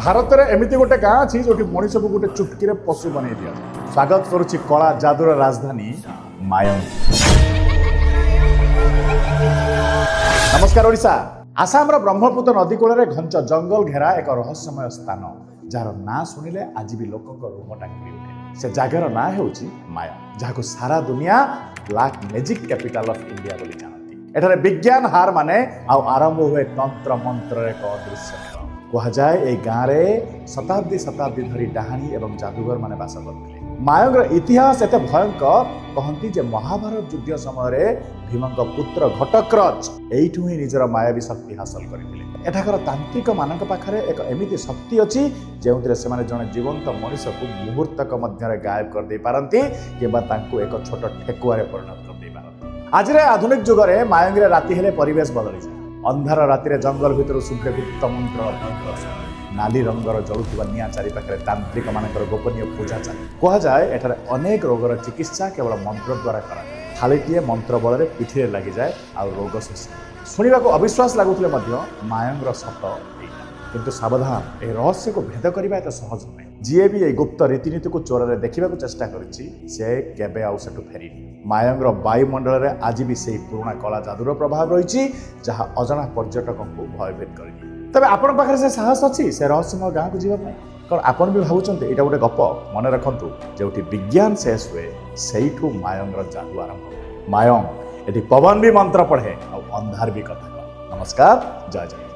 भारत में एमती गोटे गाँ अच्छी जो मनीष को गोटे चुटकी पशु बनई दिया। स्वागत करुच्ची कला जादुर राजधानी मायंग। नमस्कार ओडिशा। आसाम ब्रह्मपुत्र नदी कूल घंच जंगल घेरा एक रहस्यमय स्थान जार ना शुणिले आज भी लोक रूम टांगी उठे। से जगार ना होउची माया, जहाँ सारा दुनिया black magic capital of India बोली जानती। एठारे विज्ञान हार माने आरंभ हुए तंत्र मंत्र एक अदृश्य कहुए। ए गाँव में शताब्दी शताब्दी धरी डाहाणी एवं जादूगर माने बास करते। मायंगर इतिहास एत भयंकर कहती जे महाभारत युद्ध समय भीमंक पुत्र घटक्रच एठू ही निजर मायावी शक्ति हासिल करते। एठाकर तांत्रिक मानक पाखरे एक एमिति शक्ति अच्छी जो से जड़े जीवंत मनीष को मुहूर्तक मध्य गायब कर दे पारती किंबा एक छोट ठेकुआरे परिणत कर दे पारती। आज आधुनिक जुग में मायंगरे राति हेले परिवेश बदली जाए। अंधार राति जंगल भितर शुभ्रे गुप्त मंत्र नाली रंगर जलुवा निआ चारि पाखे तांत्रिक मानकर गोपनीय पूजा चले। कहुए एठारे अनेक रोगर चिकित्सा केवल मंत्र द्वारा करा। थालीटीए मंत्र बल पिठी लगी जाए आ रोग शेष। शुणा अविश्वास लगुले मायंगर सत किंतु सावधान, यह रहस्य को भेद करने एत सहज नुहे। जी भी ये गुप्त रीतिनीति को चोर देखा चेष्टा कर फेरी। मायंगर वायुमंडल में आज भी से पुराणा कला जादुर प्रभाव रही जहाँ अजना पर्यटक को भयभीत कर। तबे आपण पाखे से साहस अच्छी से रहस्यमय गाँव को जीवाई कौन आपण भी भावुंट यहाँ गोटे गप मन रखु जो विज्ञान शेष हुए से मायंगर जादू आरंभ। मायंग ये पवन भी मंत्र पढ़े और अंधार भी कथा। नमस्कार, जय जय।